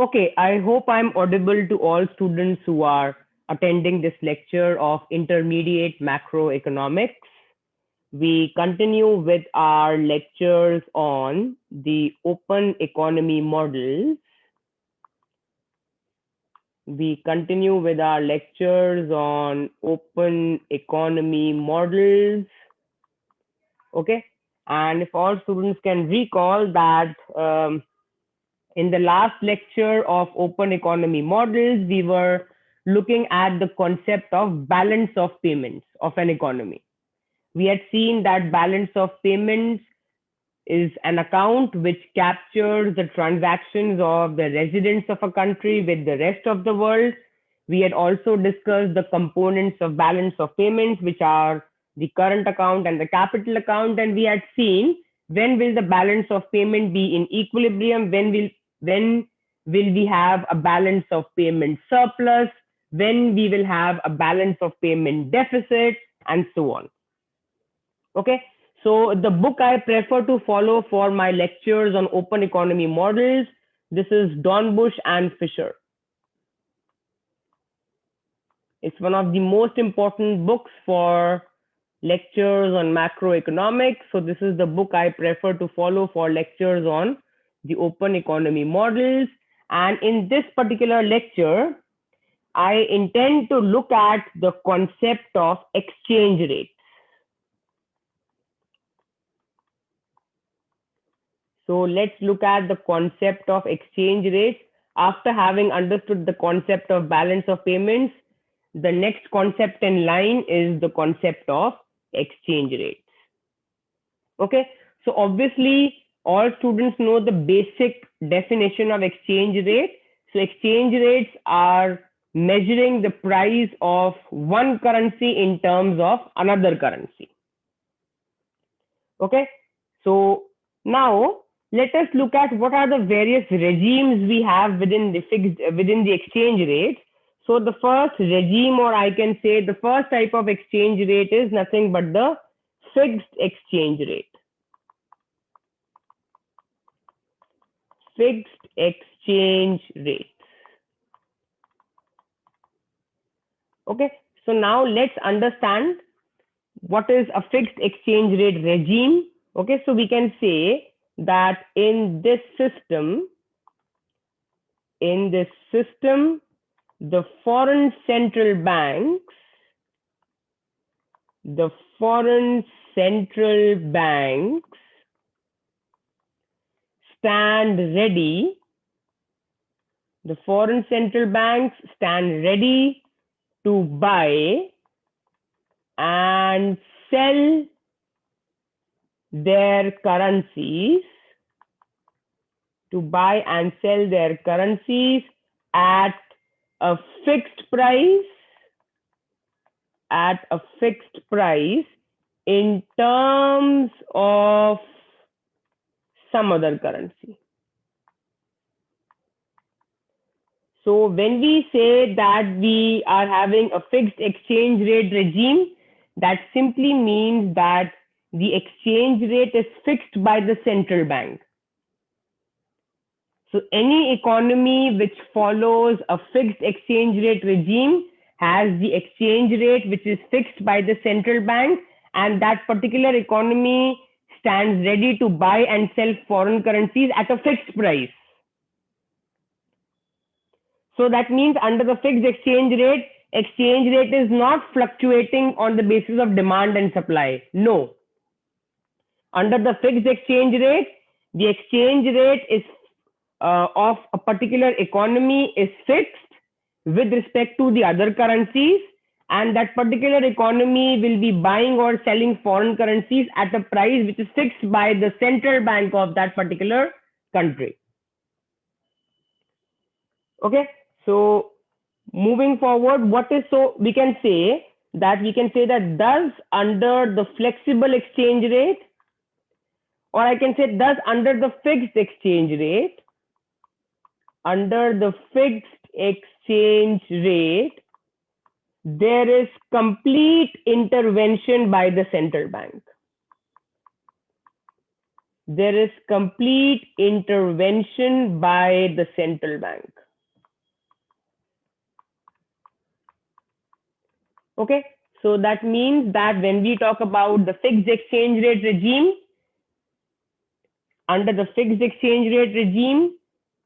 Okay, I hope I'm audible to all students who are attending this lecture of intermediate macroeconomics. We continue with our lectures on the open economy models. We continue with our lectures on open economy models. Okay, and if all students can recall that in the last lecture of open economy models, we were looking at the concept of balance of payments of an economy. We had seen that balance of payments is an account which captures the transactions of the residents of a country with the rest of the world. We had also discussed the components of balance of payments, which are the current account and the capital account. And we had seen when will the balance of payment be in equilibrium, when will we have a balance of payment surplus, when we will have a balance of payment deficit, and so on. Okay, so the book I prefer to follow for my lectures on open economy models, this is Dornbusch and Fisher. It's one of the most important books for lectures on macroeconomics. So this is the book I prefer to follow for lectures on the open economy models. And in this particular lecture, I intend to look at the concept of exchange rate. So let's look at the concept of exchange rates. After having understood the concept of balance of payments, the next concept in line is the concept of exchange rates. Okay, so obviously all students know the basic definition of exchange rate. So exchange rates are measuring the price of one currency in terms of another currency. Okay, so now let us look at what are the various regimes we have within the exchange rate. So the first regime, or I can say the first type of exchange rate, is nothing but the fixed exchange rate. Fixed exchange rate. Okay, so now let's understand what is a fixed exchange rate regime. Okay, so we can say that in this system, the foreign central banks stand ready. The foreign central banks stand ready to buy and sell their currencies, at a fixed price in terms of some other currency. So when we say that we are having a fixed exchange rate regime, that simply means that the exchange rate is fixed by the central bank. So any economy which follows a fixed exchange rate regime has the exchange rate which is fixed by the central bank, and that particular economy stands ready to buy and sell foreign currencies at a fixed price. So that means under the fixed exchange rate is not fluctuating on the basis of demand and supply. No. Under the fixed exchange rate, the exchange rate is of a particular economy is fixed with respect to the other currencies, and that particular economy will be buying or selling foreign currencies at a price which is fixed by the central bank of that particular country. Okay, so moving forward, we can say that thus under the flexible exchange rate, or I can say thus under the fixed exchange rate, there is complete intervention by the central bank. there is complete intervention by the central bank. Okay, so that means that when we talk about the fixed exchange rate regime, under the fixed exchange rate regime,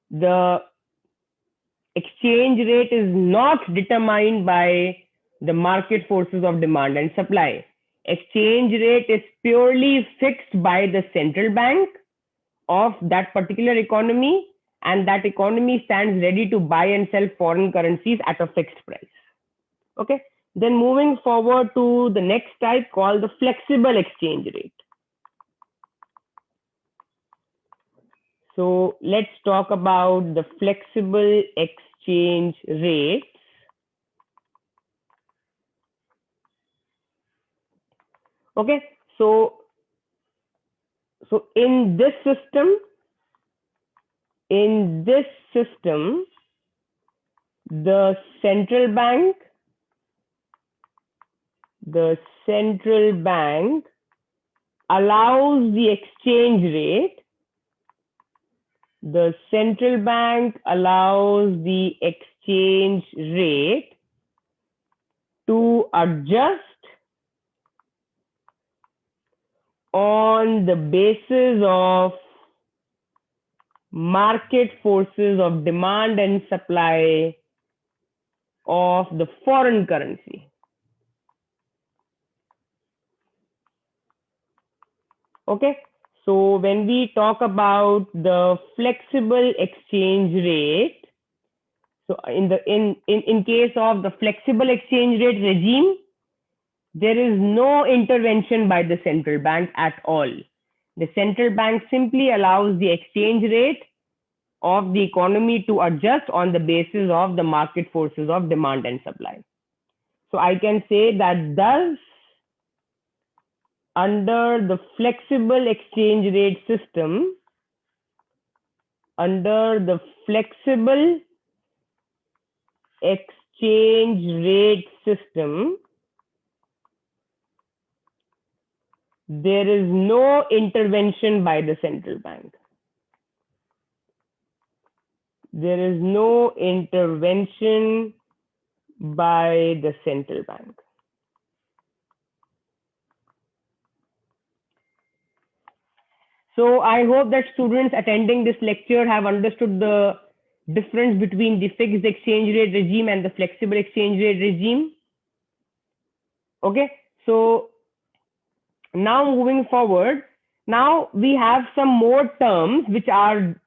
the exchange rate is not determined by the market forces of demand and supply. Exchange rate is purely fixed by the central bank of that particular economy, and that economy stands ready to buy and sell foreign currencies at a fixed price. Okay, then moving forward to the next type called the flexible exchange rate. So let's talk about the flexible exchange rates. Okay, so in this system, the central bank allows the exchange rate. The central bank allows the exchange rate to adjust on the basis of market forces of demand and supply of the foreign currency. Okay, so when we talk about the flexible exchange rate, so in case of the flexible exchange rate regime, there is no intervention by the central bank at all. The central bank simply allows the exchange rate of the economy to adjust on the basis of the market forces of demand and supply. So I can say that thus, under the flexible exchange rate system, there is no intervention by the central bank. There is no intervention by the central bank. So I hope that students attending this lecture have understood the difference between the fixed exchange rate regime and the flexible exchange rate regime. Okay, so now moving forward, now we have some more terms which are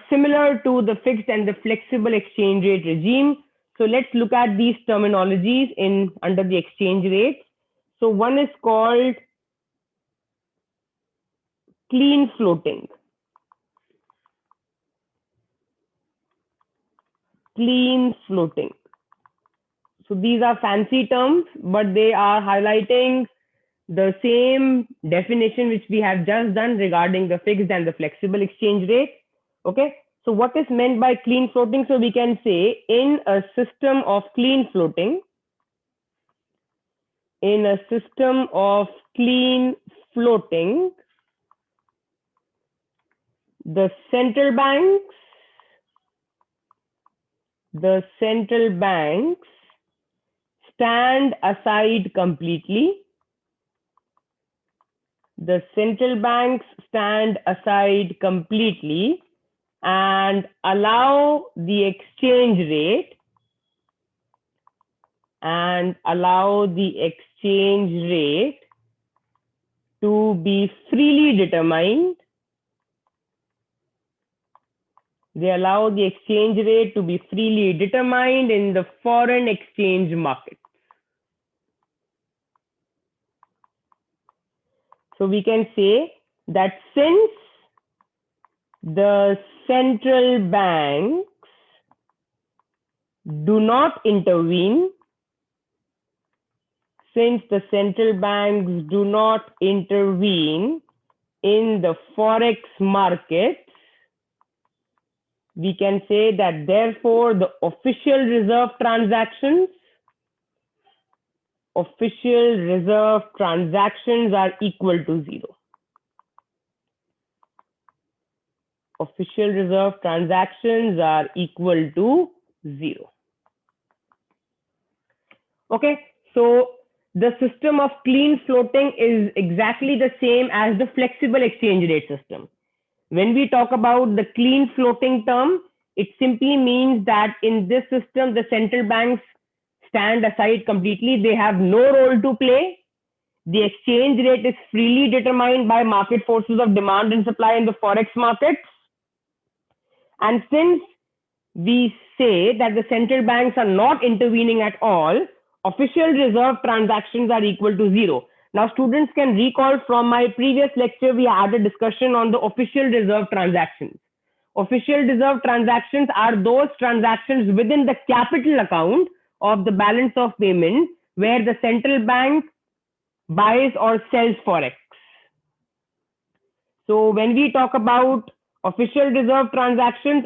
similar to the fixed and the flexible exchange rate regime. So let's look at these terminologies under the exchange rates. So one is called clean floating. Clean floating. So these are fancy terms, but they are highlighting the same definition which we have just done regarding the fixed and the flexible exchange rate. Okay, so what is meant by clean floating? So we can say in a system of clean floating, the central banks stand aside completely. The central banks stand aside completely and allow the exchange rate to be freely determined. They allow the exchange rate to be freely determined in the foreign exchange market. So we can say that since the central banks do not intervene, in the forex markets, we can say that therefore the official reserve transactions are equal to zero. official reserve transactions are equal to 0. Okay, so the system of clean floating is exactly the same as the flexible exchange rate system. When we talk about the clean floating term, it simply means that in this system, the central banks stand aside completely. They have no role to play. The exchange rate is freely determined by market forces of demand and supply in the forex markets. And since we say that the central banks are not intervening at all, official reserve transactions are equal to 0. Now, students can recall from my previous lecture, we had a discussion on the official reserve transactions. Official reserve transactions are those transactions within the capital account of the balance of payment where the central bank buys or sells forex. So when we talk about official reserve transactions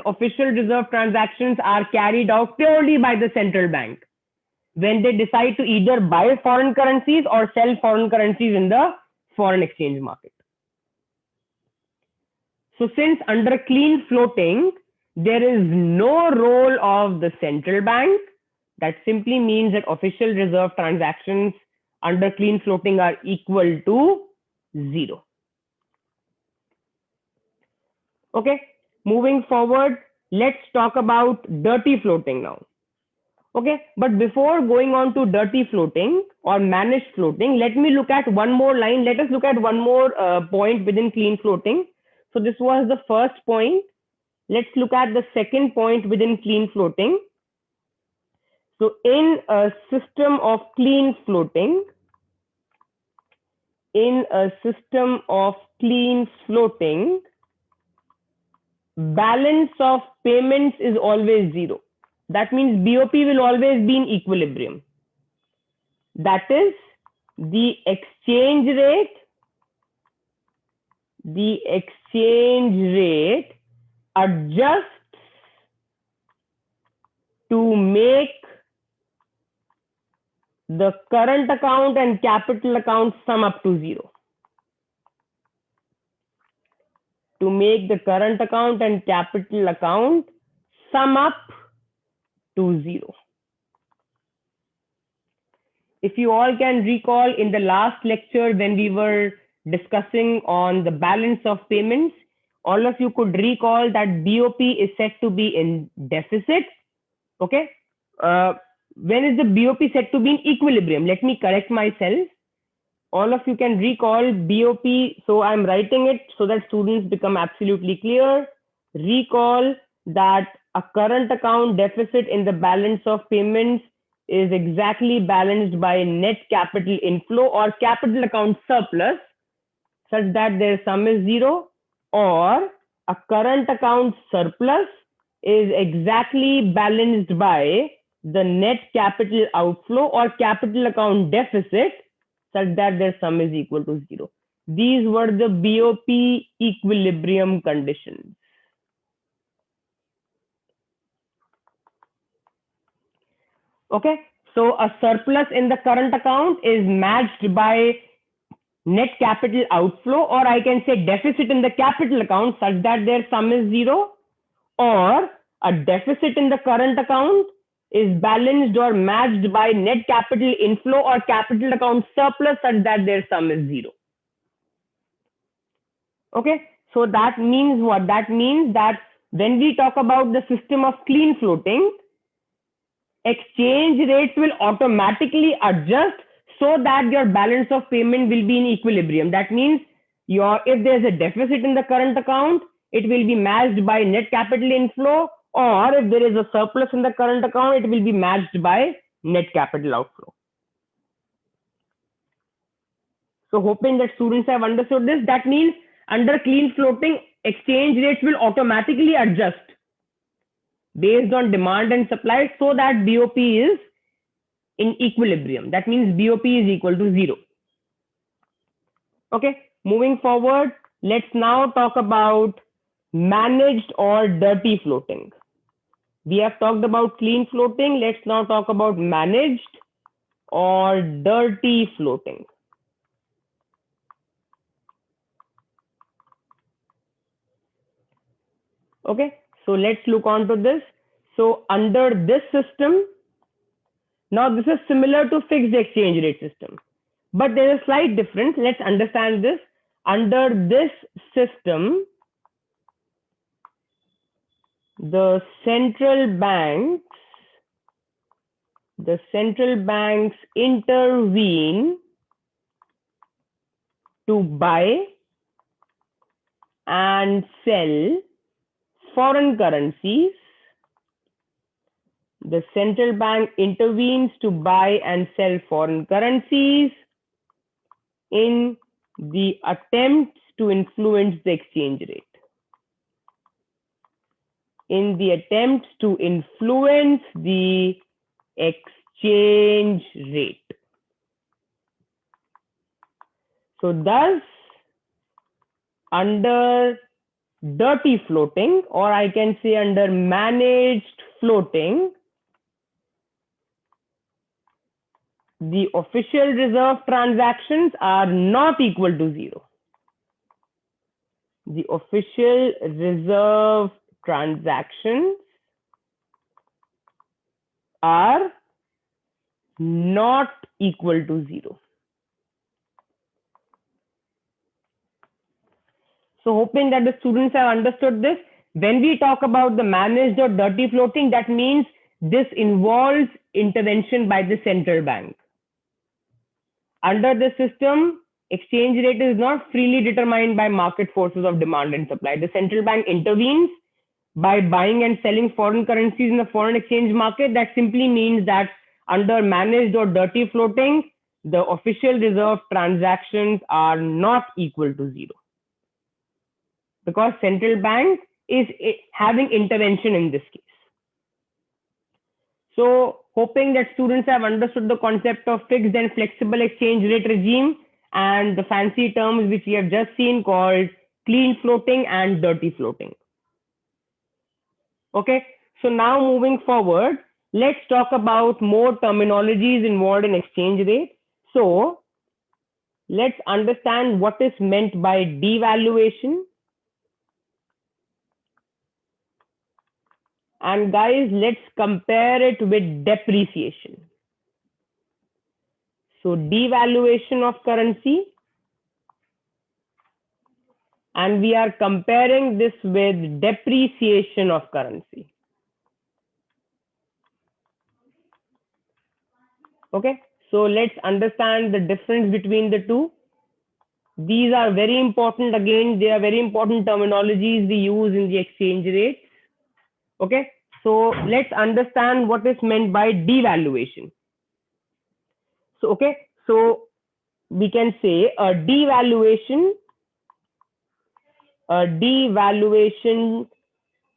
are carried out purely by the central bank when they decide to either buy foreign currencies or sell foreign currencies in the foreign exchange market. So since under clean floating, there is no role of the central bank, that simply means that official reserve transactions under clean floating are equal to 0. Okay, moving forward, let's talk about dirty floating now. Okay, but before going on to dirty floating or managed floating, let me look at one more line. Let us look at one more point within clean floating. So this was the first point. Let's look at the second point within clean floating. So in a system of clean floating, balance of payments is always 0. That means BOP will always be in equilibrium. That is, the exchange rate adjusts to make the current account and capital account sum up to 0. To make the current account and capital account sum up to 0. If you all can recall in the last lecture when we were discussing on the balance of payments, all of you could recall that BOP is said to be in deficit. Okay. When is the BOP said to be in equilibrium? Let me correct myself. All of you can recall BOP. So I'm writing it so that students become absolutely clear. Recall that a current account deficit in the balance of payments is exactly balanced by net capital inflow or capital account surplus such that their sum is 0, or a current account surplus is exactly balanced by the net capital outflow or capital account deficit such that their sum is equal to 0. These were the BOP equilibrium conditions. Okay, so a surplus in the current account is matched by net capital outflow, or I can say deficit in the capital account such that their sum is 0, or a deficit in the current account is balanced or matched by net capital inflow or capital account surplus such that their sum is 0. Okay, so that means what? That means that when we talk about the system of clean floating, exchange rates will automatically adjust so that your balance of payment will be in equilibrium. That means if there's a deficit in the current account, it will be matched by net capital inflow, or if there is a surplus in the current account, it will be matched by net capital outflow. So hoping that students have understood this. That means under clean floating, exchange rates will automatically adjust based on demand and supply so that BOP is in equilibrium. That means BOP is equal to 0. Okay, moving forward, let's now talk about managed or dirty floating. We have talked about clean floating. Let's now talk about managed or dirty floating. Okay, so let's look on to this. So under this system, now this is similar to fixed exchange rate system, but there's a slight difference. Let's understand this. Under this system, the central banks intervene to buy and sell foreign currencies. The central bank intervenes to buy and sell foreign currencies in the attempts to influence the exchange rate. In the attempts to influence the exchange rate. So thus, under dirty floating, or I can say under managed floating, the official reserve transactions are not equal to zero. The official reserve transactions are not equal to zero. So hoping that the students have understood this. When we talk about the managed or dirty floating, that means this involves intervention by the central bank. Under the system, exchange rate is not freely determined by market forces of demand and supply. The central bank intervenes by buying and selling foreign currencies in the foreign exchange market. That simply means that under managed or dirty floating, the official reserve transactions are not equal to zero, because central bank is having intervention in this case. So hoping that students have understood the concept of fixed and flexible exchange rate regime and the fancy terms which we have just seen called clean floating and dirty floating. Okay, so now moving forward, let's talk about more terminologies involved in exchange rate. So let's understand what is meant by devaluation. And guys, let's compare it with depreciation. So devaluation of currency, and we are comparing this with depreciation of currency. Okay, so let's understand the difference between the two. These are very important. Again, they are very important terminologies we use in the exchange rates. Okay, so let's understand what is meant by devaluation. So, okay, so we can say a devaluation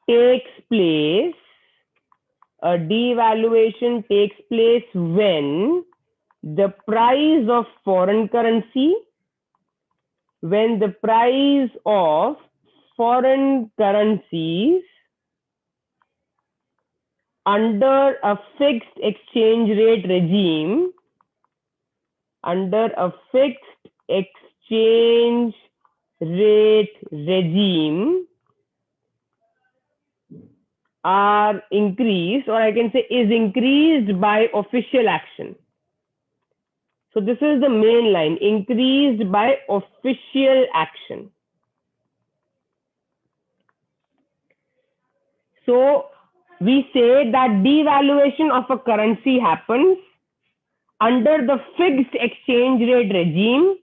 takes place when the price of foreign currency under a fixed exchange rate regime are increased, or I can say is increased by official action. So this is the main line, increased by official action. So we say that devaluation of a currency happens under the fixed exchange rate regime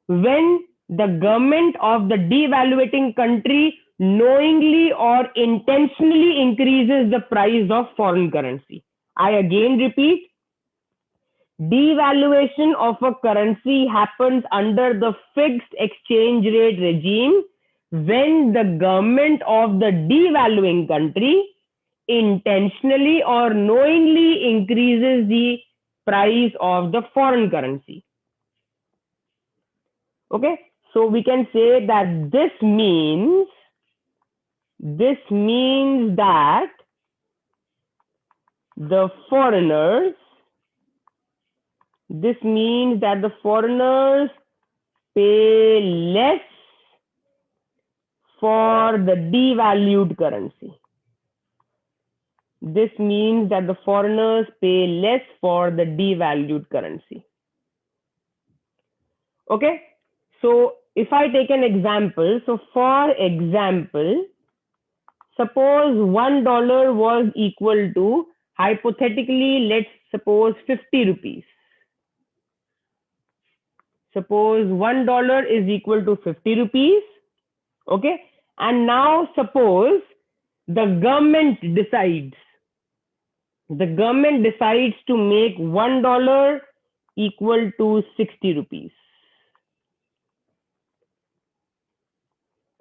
when the government of the devaluating country knowingly or intentionally increases the price of foreign currency. I again repeat, devaluation of a currency happens under the fixed exchange rate regime when the government of the devaluing country intentionally or knowingly increases the price of the foreign currency. Okay, so we can say that this means that the foreigners pay less for the devalued currency. This means that the foreigners pay less for the devalued currency. Okay, so if I take an example, so for example, suppose $1 was equal to, hypothetically, let's suppose 50 rupees. Suppose $1 is equal to 50 rupees. Okay, and now suppose the government decides to make $1 equal to 60 rupees.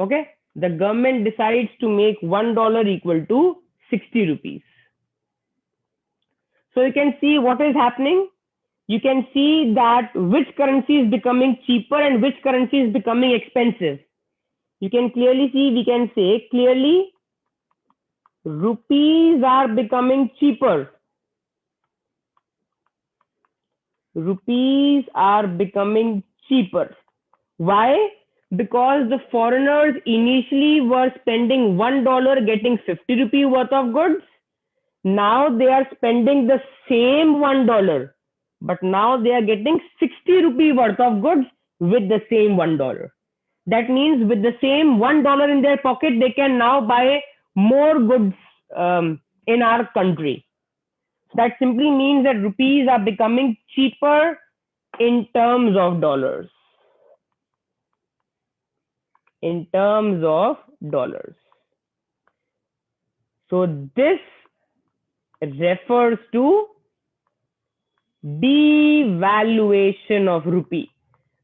Okay, the government decides to make $1 equal to 60 rupees. So you can see what is happening. You can see that which currency is becoming cheaper and which currency is becoming expensive. You can clearly see, we can say clearly, rupees are becoming cheaper. Rupees are becoming cheaper. Why? Because the foreigners initially were spending $1 getting 50 rupee worth of goods. Now they are spending the same $1, but now they are getting 60 rupee worth of goods with the same $1. That means with the same $1 in their pocket, they can now buy more goods in our country. That simply means that rupees are becoming cheaper in terms of dollars. In terms of dollars. So this refers to devaluation of rupee.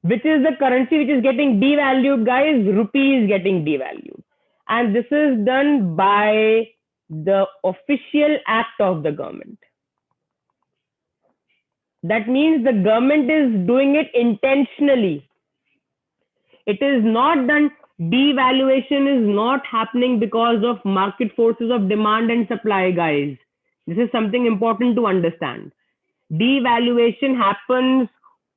Which is the currency which is getting devalued, guys? Rupee is getting devalued. And this is done by the official act of the government. That means the government is doing it intentionally. It is not done, devaluation is not happening because of market forces of demand and supply, guys. This is something important to understand. Devaluation happens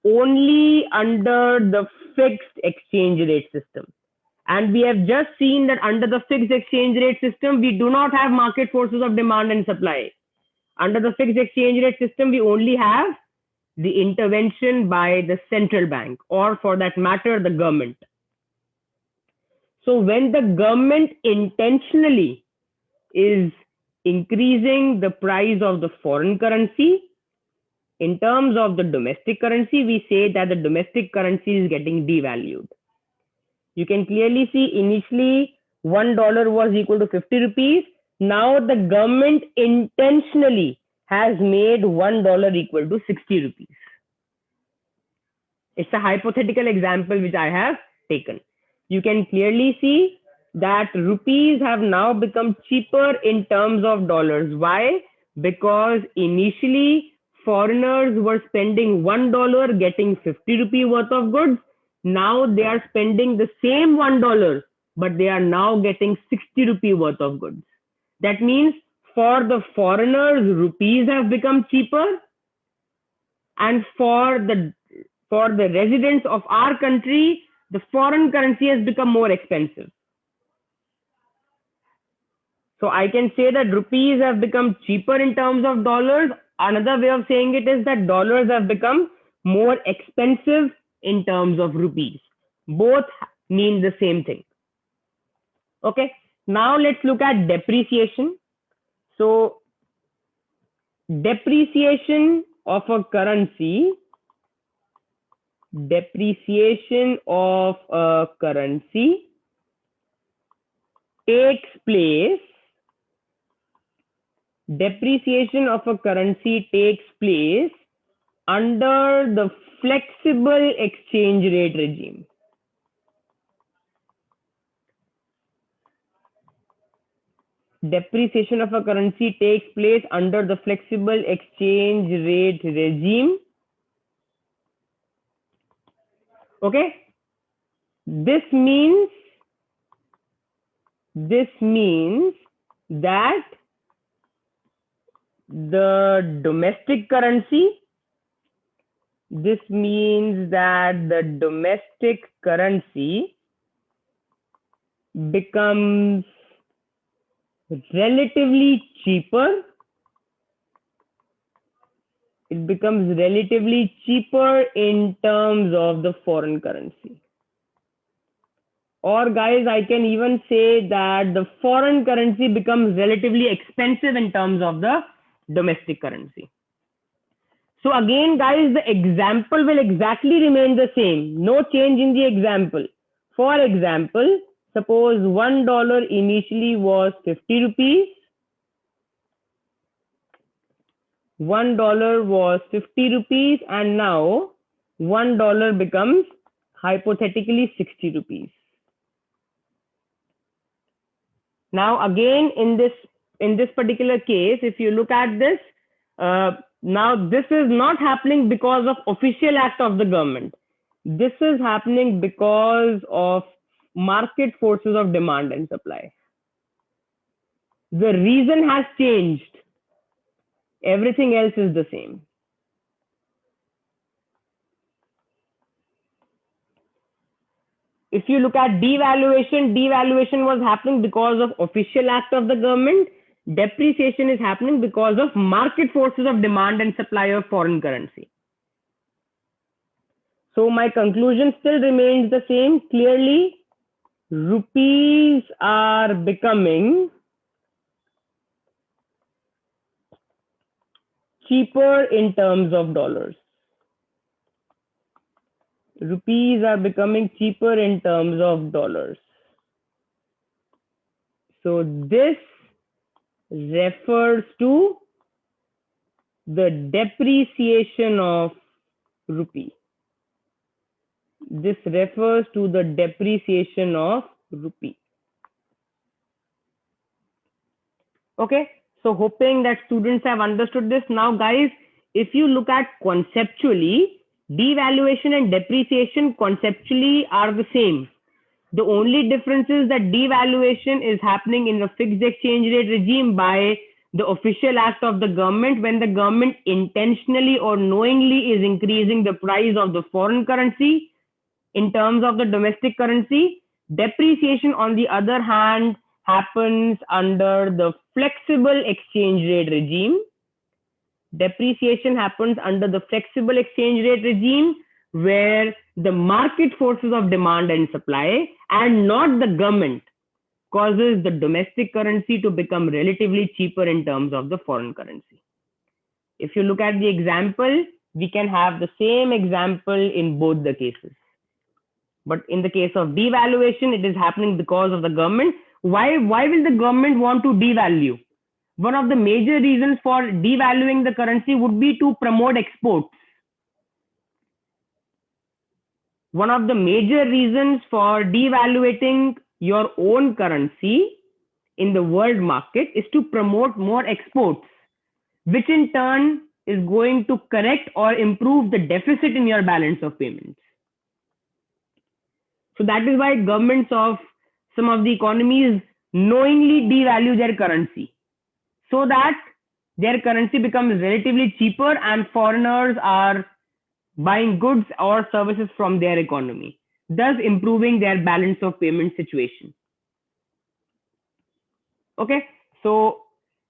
only under the fixed exchange rate system. And we have just seen that under the fixed exchange rate system, we do not have market forces of demand and supply. Under the fixed exchange rate system, we only have the intervention by the central bank, or for that matter, the government. So when the government intentionally is increasing the price of the foreign currency, in terms of the domestic currency, we say that the domestic currency is getting devalued. You can clearly see initially $1 was equal to 50 rupees. Now the government intentionally has made $1 equal to 60 rupees. It's a hypothetical example which I have taken. You can clearly see that rupees have now become cheaper in terms of dollars. Why? Because initially foreigners were spending $1 getting 50 rupee worth of goods. Now they are spending the same $1, but they are now getting 60 rupee worth of goods. That means for the foreigners, rupees have become cheaper, and for the residents of our country, the foreign currency has become more expensive. So I can say that rupees have become cheaper in terms of dollars. Another way of saying it is that dollars have become more expensive in terms of rupees. Both mean the same thing. Okay, now let's look at depreciation. So depreciation of a currency takes place under the flexible exchange rate regime. Depreciation of a currency takes place under the flexible exchange rate regime. Okay, this means that the domestic currency becomes relatively cheaper. It becomes relatively cheaper in terms of the foreign currency. Or guys, I can even say that the foreign currency becomes relatively expensive in terms of the domestic currency. So again, guys, the example will exactly remain the same. No change in the example. For example, suppose $1 initially was 50 rupees. $1 was 50 rupees and now $1 becomes hypothetically 60 rupees. Now again, in this particular case, if you look at this, now this is not happening because of official act of the government. This is happening because of market forces of demand and supply. The reason has changed. Everything else is the same. If you look at devaluation, devaluation was happening because of official act of the government. Depreciation is happening because of market forces of demand and supply of foreign currency. So my conclusion still remains the same. Clearly, rupees are becoming cheaper in terms of dollars. Rupees are becoming cheaper in terms of dollars. So this refers to the depreciation of rupee. This refers to the depreciation of rupee. Okay, so hoping that students have understood this. Now guys, if you look at conceptually, devaluation and depreciation conceptually are the same. The only difference is that devaluation is happening in the fixed exchange rate regime by the official act of the government, when the government intentionally or knowingly is increasing the price of the foreign currency in terms of the domestic currency. Depreciation, on the other hand, happens under the flexible exchange rate regime. Depreciation happens under the flexible exchange rate regime, where the market forces of demand and supply and not the government causes the domestic currency to become relatively cheaper in terms of the foreign currency. If you look at the example, we can have the same example in both the cases. But in the case of devaluation, it is happening because of the government. Why will the government want to devalue? One of the major reasons for devaluing the currency would be to promote exports. One of the major reasons for devaluating your own currency in the world market is to promote more exports, which in turn is going to correct or improve the deficit in your balance of payments. So that is why governments of some of the economies knowingly devalue their currency, so that their currency becomes relatively cheaper and foreigners are buying goods or services from their economy, thus improving their balance of payment situation. Okay, so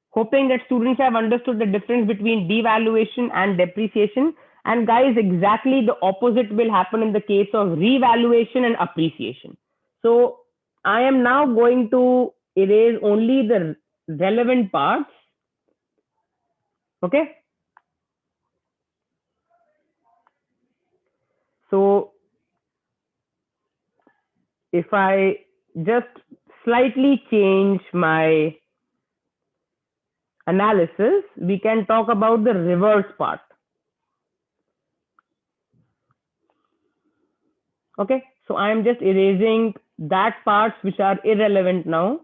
hoping that students have understood the difference between devaluation and depreciation. And guys, exactly the opposite will happen in the case of revaluation and appreciation. So I am now going to erase only the relevant parts. Okay. So if I just slightly change my analysis, we can talk about the reverse part. Okay, so I am just erasing that parts which are irrelevant now.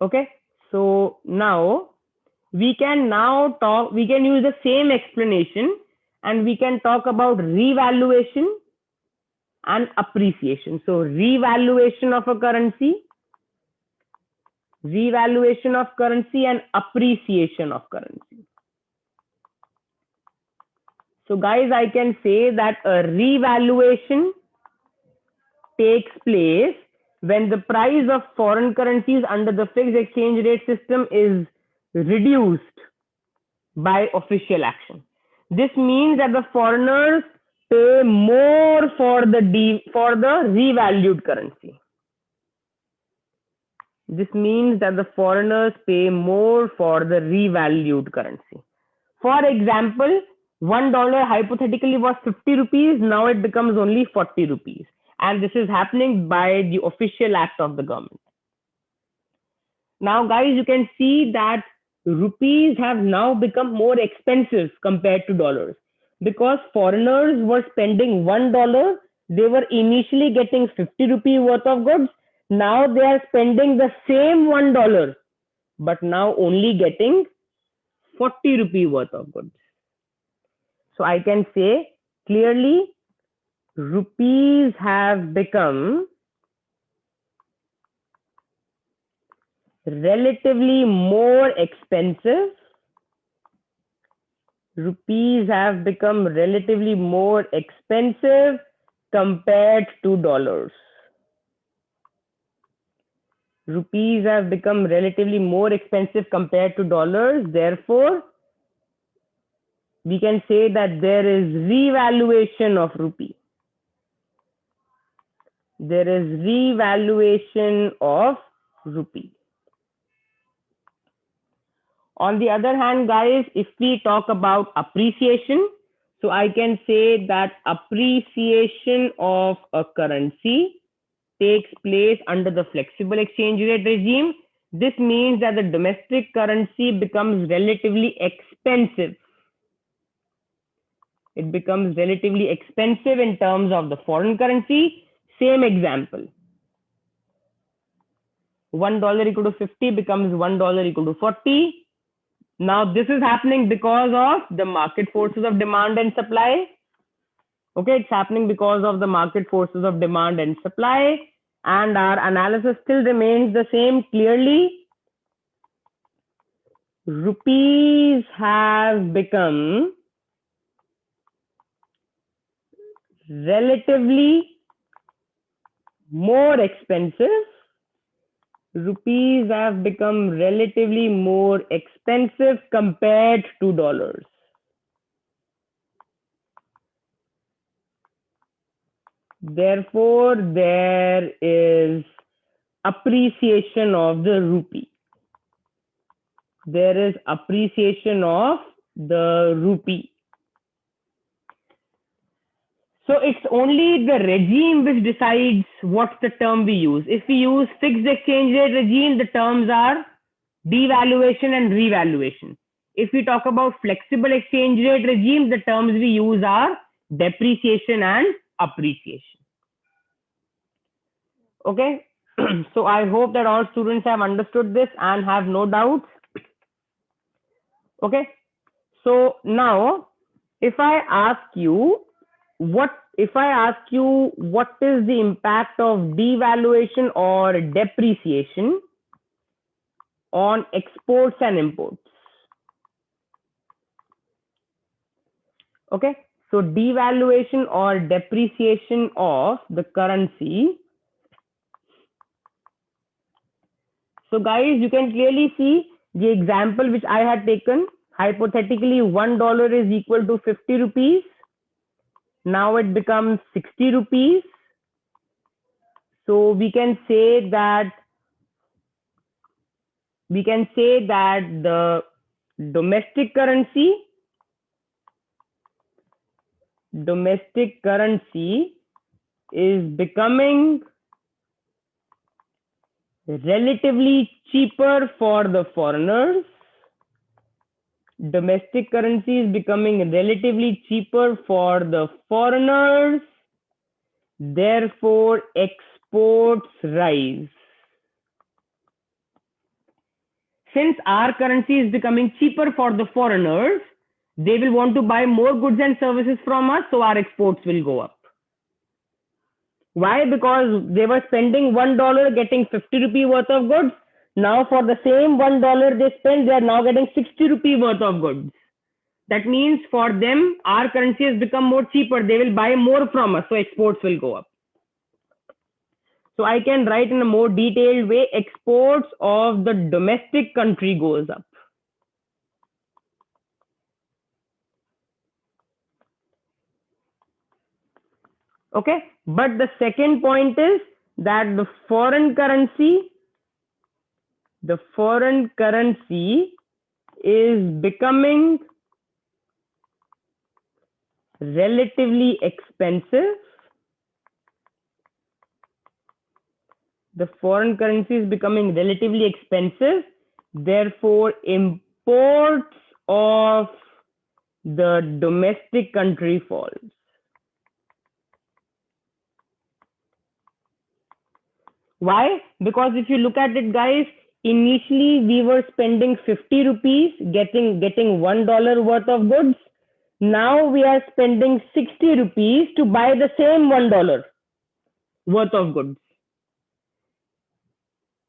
Okay, so now we can use the same explanation and we can talk about revaluation and appreciation. So revaluation of a currency, and appreciation of currency. So guys, I can say that a revaluation takes place when the price of foreign currencies under the fixed exchange rate system is reduced by official action. This means that the foreigners pay more for the revalued currency. This means that the foreigners pay more for the revalued currency. For example, $1 hypothetically was 50 rupees. Now it becomes only 40 rupees. And this is happening by the official act of the government. Now, guys, you can see that rupees have now become more expensive compared to dollars because foreigners were spending $1. They were initially getting 50 rupee worth of goods. Now they are spending the same $1, but now only getting 40 rupee worth of goods. So I can say clearly rupees have become relatively more expensive. Rupees have become relatively more expensive compared to dollars. Rupees have become relatively more expensive compared to dollars. Therefore, we can say that there is revaluation of rupee. There is revaluation of rupee. On the other hand, guys, if we talk about appreciation, so I can say that appreciation of a currency takes place under the flexible exchange rate regime. This means that the domestic currency becomes relatively expensive. It becomes relatively expensive in terms of the foreign currency. Same example. $1 equal to 50 becomes $1 equal to 40. Now this is happening because of the market forces of demand and supply. Okay, it's happening because of the market forces of demand and supply. And our analysis still remains the same. Clearly, rupees have become relatively more expensive. Rupees have become relatively more expensive compared to dollars. Therefore, there is appreciation of the rupee. There is appreciation of the rupee. So it's only the regime which decides what's the term we use. If we use fixed exchange rate regime, the terms are devaluation and revaluation. If we talk about flexible exchange rate regime, the terms we use are depreciation and appreciation. Okay, so I hope that all students have understood this and have no doubts. Okay, so now if I ask you what is the impact of devaluation or depreciation on exports and imports? Okay, so devaluation or depreciation of the currency. So guys, you can clearly see the example which I had taken. Hypothetically, $1 is equal to 50 rupees. Now it becomes 60 rupees. So we can say that the domestic currency is becoming relatively cheaper for the foreigners. Domestic currency is becoming relatively cheaper for the foreigners. Therefore, exports rise. Since our currency is becoming cheaper for the foreigners, they will want to buy more goods and services from us, so our exports will go up. Why? Because they were spending $1 getting 50 rupee worth of goods. Now for the same $1 they spend, they are now getting 60 rupee worth of goods. That means for them, our currency has become more cheaper. They will buy more from us, so exports will go up. So I can write in a more detailed way, exports of the domestic country goes up. Okay, but the second point is that the foreign currency is becoming relatively expensive. The foreign currency is becoming relatively expensive. Therefore, imports of the domestic country falls. Why? Because if you look at it, guys, initially we were spending 50 rupees getting $1 worth of goods. Now we are spending 60 rupees to buy the same $1 worth of goods.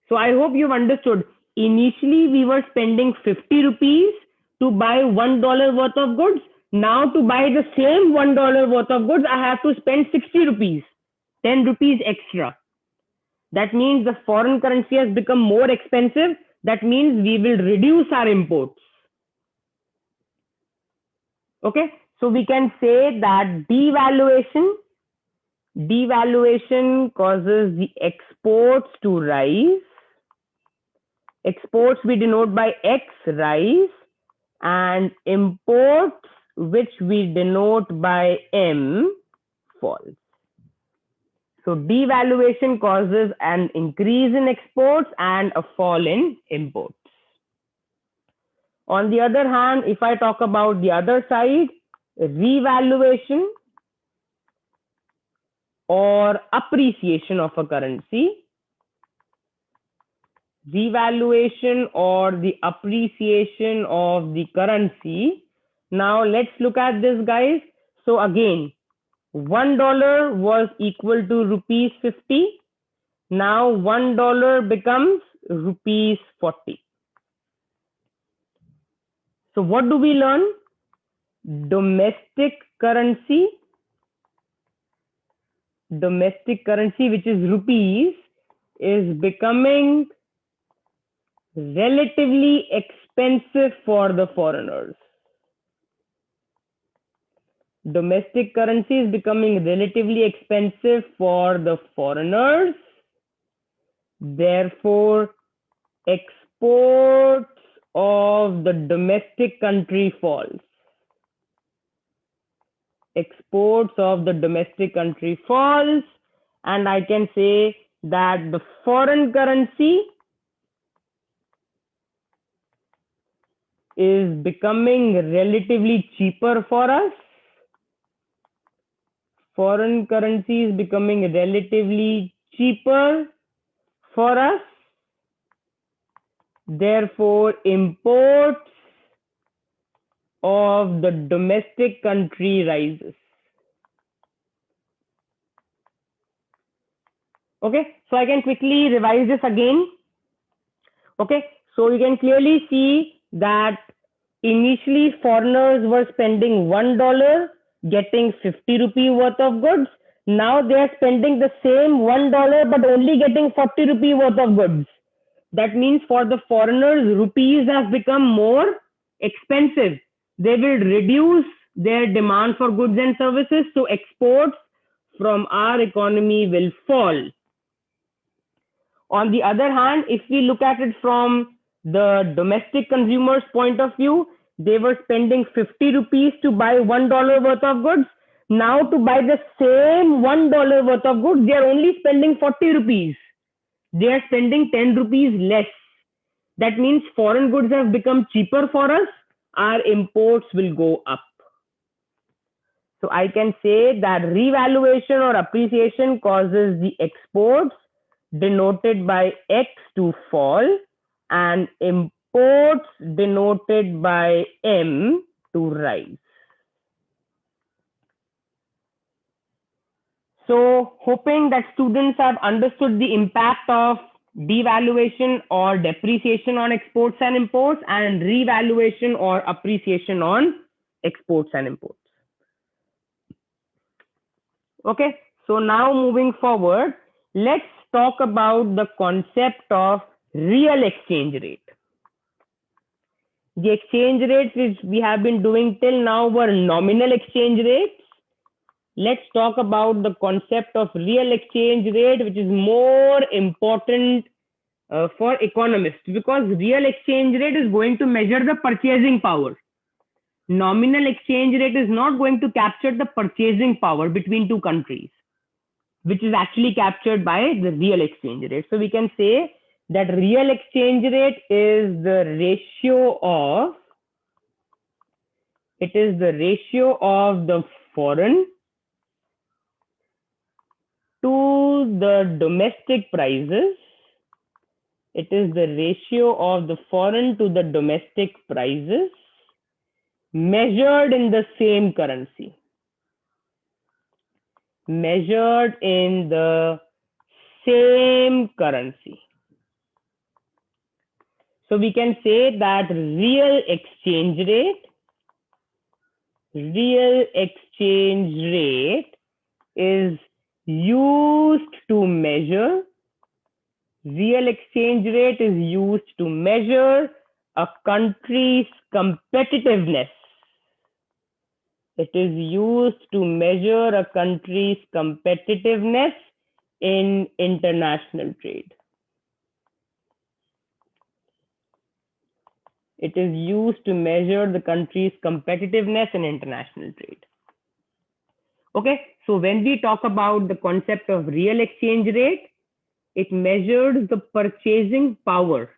So I hope you've understood. Initially we were spending 50 rupees to buy $1 worth of goods. Now to buy the same $1 worth of goods, I have to spend 60 rupees, 10 rupees extra. That means the foreign currency has become more expensive. That means we will reduce our imports. Okay, so we can say that devaluation causes the exports to rise. Exports we denote by X, rise, and imports, which we denote by M, falls. So devaluation causes an increase in exports and a fall in imports. On the other hand, if I talk about the other side, revaluation or appreciation of a currency, revaluation or the appreciation of the currency. Now let's look at this, guys. So again, $1 was equal to rupees 50. Now $1 becomes rupees 40. So what do we learn? Domestic currency, which is rupees, is becoming relatively expensive for the foreigners. Domestic currency is becoming relatively expensive for the foreigners. Therefore, exports of the domestic country falls. Exports of the domestic country falls, and I can say that the foreign currency is becoming relatively cheaper for us. Foreign currency is becoming relatively cheaper for us. Therefore, imports of the domestic country rises. Okay, so I can quickly revise this again. Okay, so you can clearly see that initially foreigners were spending $1 getting 50 rupee worth of goods. Now they are spending the same $1 but only getting 40 rupee worth of goods. That means for the foreigners, rupees have become more expensive. They will reduce their demand for goods and services, so exports from our economy will fall. On the other hand, if we look at it from the domestic consumers' point of view, they were spending 50 rupees to buy $1 worth of goods. Now to buy the same $1 worth of goods, they are only spending 40 rupees. They are spending 10 rupees less. That means foreign goods have become cheaper for us. Our imports will go up. So I can say that revaluation or appreciation causes the exports denoted by X to fall and imports denoted by M to rise. So hoping that students have understood the impact of devaluation or depreciation on exports and imports and revaluation or appreciation on exports and imports. Okay, so now moving forward, let's talk about the concept of real exchange rate. The exchange rates which we have been doing till now were nominal exchange rates. Let's talk about the concept of real exchange rate, which is more important for economists, because real exchange rate is going to measure the purchasing power. Nominal exchange rate is not going to capture the purchasing power between two countries, which is actually captured by the real exchange rate. So we can say that real exchange rate is the ratio of, the foreign to the domestic prices. It is the ratio of the foreign to the domestic prices measured in the same currency. Measured in the same currency. So we can say that real exchange rate is used to measure, a country's competitiveness. It is used to measure a country's competitiveness in international trade. It is used to measure the country's competitiveness in international trade. Okay, so when we talk about the concept of real exchange rate, it measures the purchasing power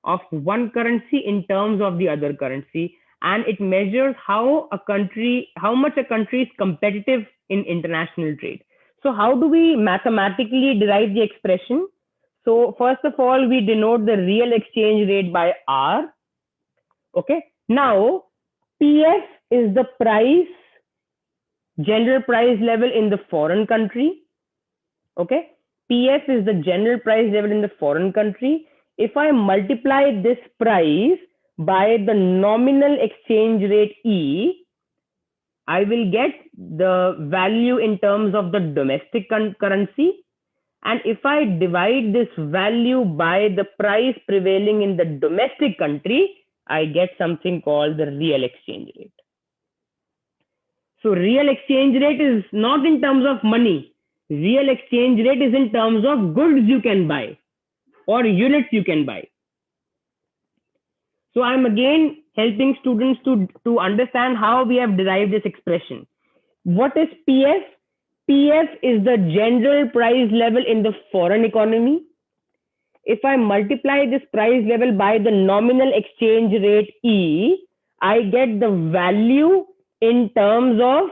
of one currency in terms of the other currency, and it measures how much a country is competitive in international trade. So how do we mathematically derive the expression? So first of all, we denote the real exchange rate by R. Okay, now PF is the price, general price level in the foreign country. Okay, PF is the general price level in the foreign country. If I multiply this price by the nominal exchange rate E, I will get the value in terms of the domestic currency. And if I divide this value by the price prevailing in the domestic country, I get something called the real exchange rate. So real exchange rate is not in terms of money. Real exchange rate is in terms of goods you can buy or units you can buy. So I'm again helping students to understand how we have derived this expression. What is PF? PF is the general price level in the foreign economy. If I multiply this price level by the nominal exchange rate E, I get the value in terms of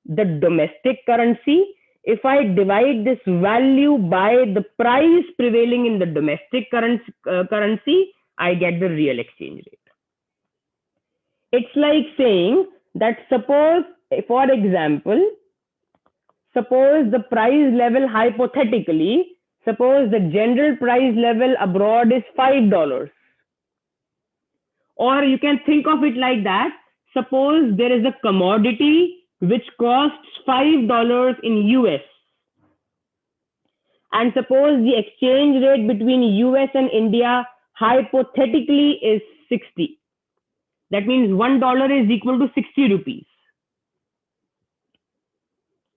the domestic currency. If I divide this value by the price prevailing in the domestic currency, I get the real exchange rate. It's like saying that suppose, for example, suppose the price level hypothetically, suppose the general price level abroad is $5. Or you can think of it like that. Suppose there is a commodity which costs $5 in US. And suppose the exchange rate between US and India hypothetically is 60. That means $1 is equal to 60 rupees.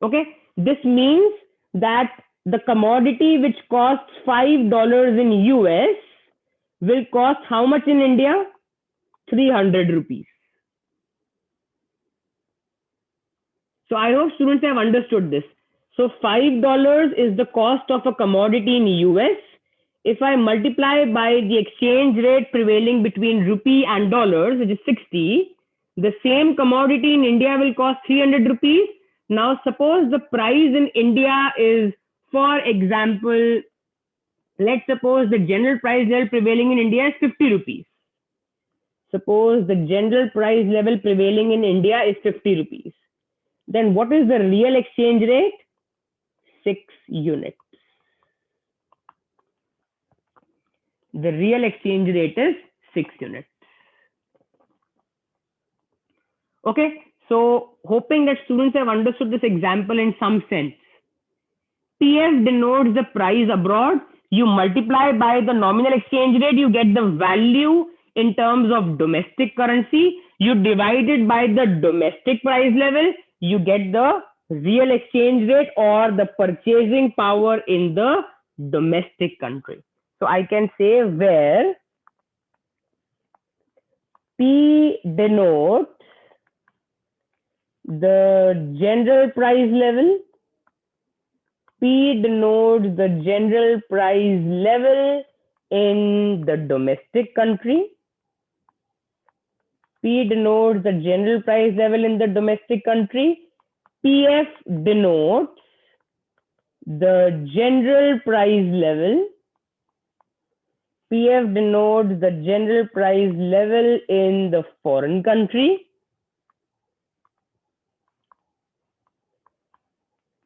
Okay, this means that the commodity which costs $5 in US will cost how much in India? 300 rupees. So I hope students have understood this. So $5 is the cost of a commodity in US. If I multiply by the exchange rate prevailing between rupee and dollars, which is 60, the same commodity in India will cost 300 rupees. Now, suppose the price in India is, for example, let's suppose the general price level prevailing in India is 50 rupees. Suppose the general price level prevailing in India is 50 rupees. Then what is the real exchange rate? 6 units. The real exchange rate is 6 units. Okay, so hoping that students have understood this example in some sense. PF denotes the price abroad. You multiply by the nominal exchange rate, you get the value in terms of domestic currency. You divide it by the domestic price level, you get the real exchange rate or the purchasing power in the domestic country. So I can say where P denotes the general price level, P denotes the general price level in the domestic country. P denotes the general price level in the domestic country. PF denotes the general price level. PF denotes the general price level in the foreign country.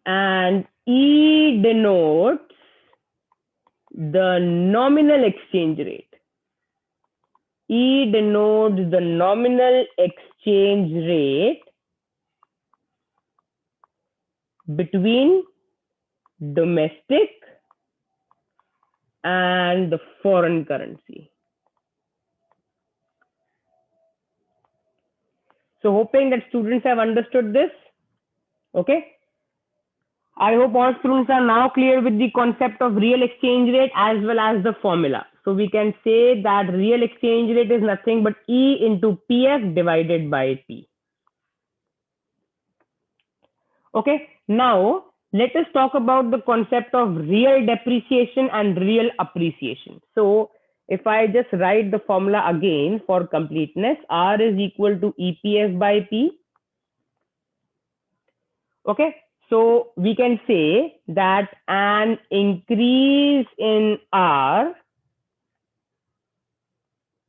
And E denotes the nominal exchange rate. E denotes the nominal exchange rate between domestic and the foreign currency. So hoping that students have understood this. Okay. I hope all students are now clear with the concept of real exchange rate as well as the formula. So we can say that real exchange rate is nothing but E into PF divided by P. Okay, now let us talk about the concept of real depreciation and real appreciation. So if I just write the formula again for completeness, R is equal to EPF by P. Okay, so we can say that an increase in R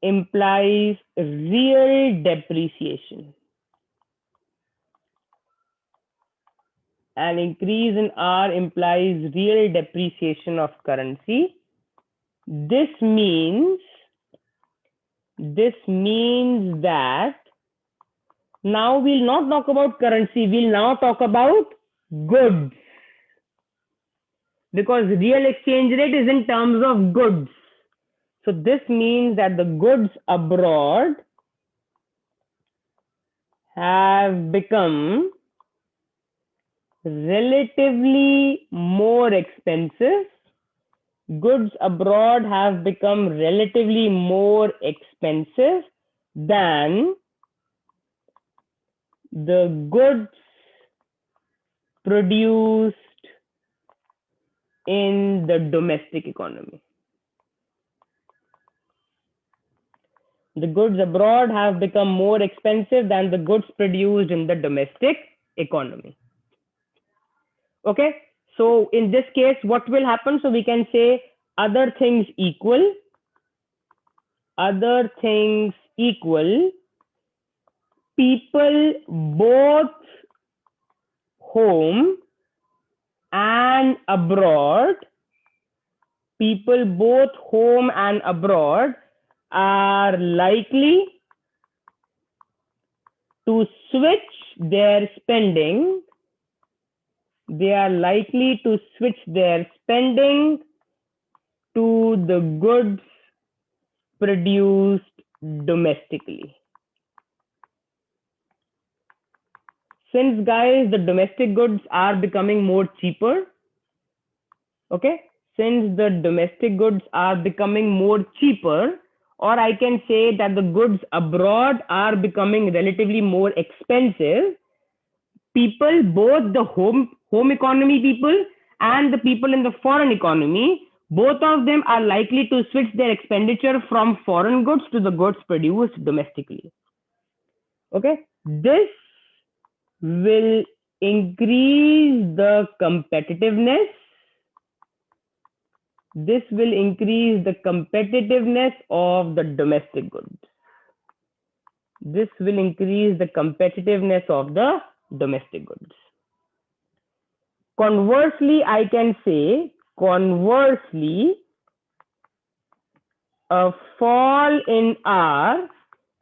implies real depreciation. An increase in R implies real depreciation of currency. This means that now we'll not talk about currency, we'll now talk about goods. Because real exchange rate is in terms of goods. So this means that the goods abroad have become relatively more expensive. Goods abroad have become relatively more expensive than the goods produced in the domestic economy. The goods abroad have become more expensive than the goods produced in the domestic economy. Okay, so in this case, what will happen? So we can say other things equal, people both home and abroad, are likely to switch their spending. They are likely to switch their spending to the goods produced domestically. Since guys, the domestic goods are becoming more cheaper. Okay, since the domestic goods are becoming more cheaper, or I can say that the goods abroad are becoming relatively more expensive, people, both the home economy people and the people in the foreign economy, both of them are likely to switch their expenditure from foreign goods to the goods produced domestically. Okay, this will increase the competitiveness. This will increase the competitiveness of the domestic goods. This will increase the competitiveness of the domestic goods. Conversely, I can say, a fall in R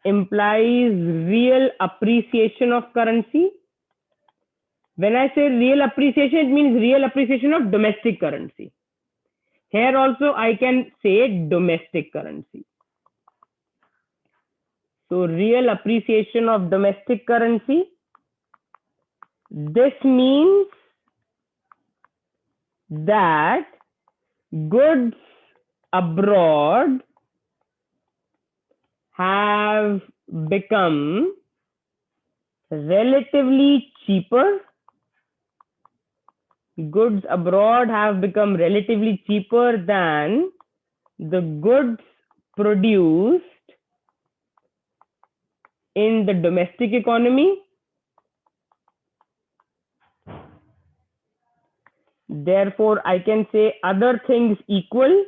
implies real appreciation of currency. When I say real appreciation, it means real appreciation of domestic currency. Here also I can say domestic currency. So real appreciation of domestic currency. This means that goods abroad have become relatively cheaper. Goods abroad have become relatively cheaper than the goods produced in the domestic economy. Therefore, I can say other things equal,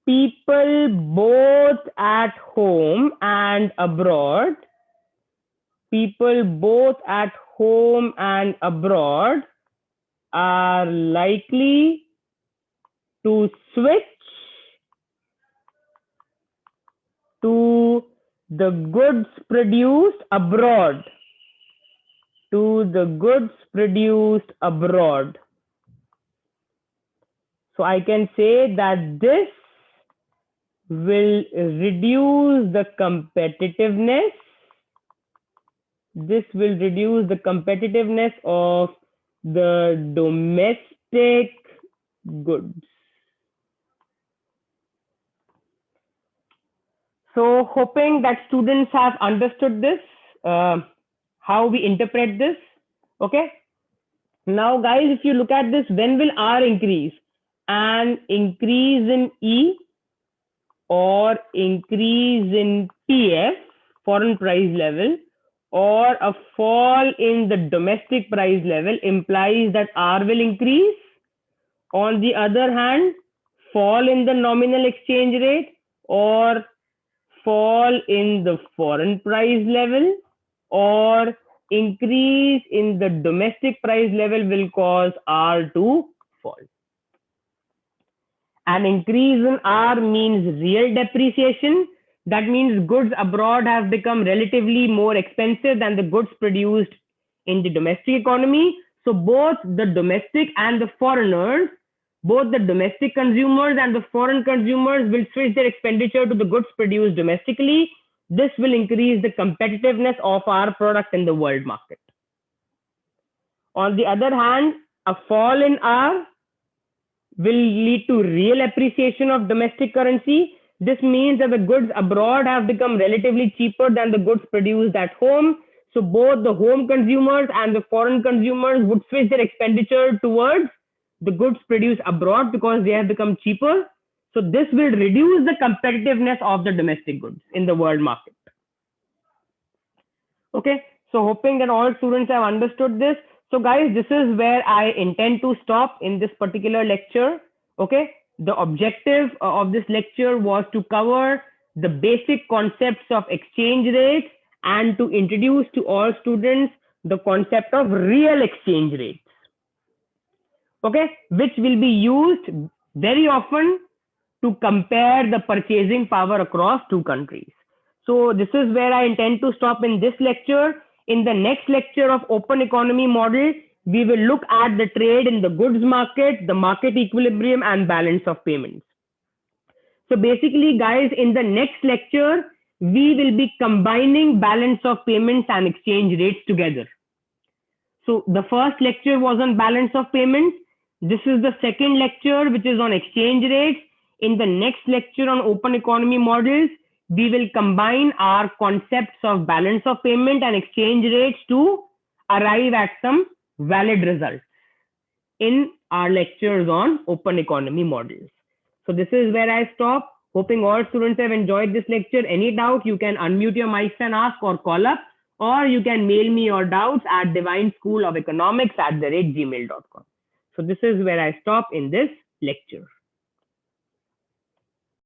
people both at home and abroad, are likely to switch to the goods produced abroad. So I can say that this will reduce the competitiveness. Of the domestic goods. So hoping that students have understood this, how we interpret this. Okay. Now guys, if you look at this, when will R increase? An increase in E or increase in PF, foreign price level, or a fall in the domestic price level implies that R will increase. On the other hand, fall in the nominal exchange rate or fall in the foreign price level or increase in the domestic price level will cause R to fall. An increase in R means real depreciation. That means goods abroad have become relatively more expensive than the goods produced in the domestic economy. So both the domestic and the foreigners, both the domestic consumers and the foreign consumers will switch their expenditure to the goods produced domestically. This will increase the competitiveness of our products in the world market. On the other hand, a fall in R will lead to real appreciation of domestic currency. This means that the goods abroad have become relatively cheaper than the goods produced at home. So both the home consumers and the foreign consumers would switch their expenditure towards the goods produced abroad because they have become cheaper. So this will reduce the competitiveness of the domestic goods in the world market. Okay, so hoping that all students have understood this. So guys, this is where I intend to stop in this particular lecture. Okay, the objective of this lecture was to cover the basic concepts of exchange rates and to introduce to all students the concept of real exchange rates. Okay, which will be used very often to compare the purchasing power across two countries. So this is where I intend to stop in this lecture. In the next lecture of open economy model, we will look at the trade in the goods market, the market equilibrium, and balance of payments. So basically, guys, in the next lecture, we will be combining balance of payments and exchange rates together. So the first lecture was on balance of payments. This is the second lecture, which is on exchange rates. In the next lecture on open economy models, we will combine our concepts of balance of payment and exchange rates to arrive at some valid results in our lectures on open economy models. So this is where I stop. Hoping all students have enjoyed this lecture. Any doubt, you can unmute your mics and ask or call up, or you can mail me your doubts at divineschoolofeconomics@gmail.com. So this is where I stop in this lecture.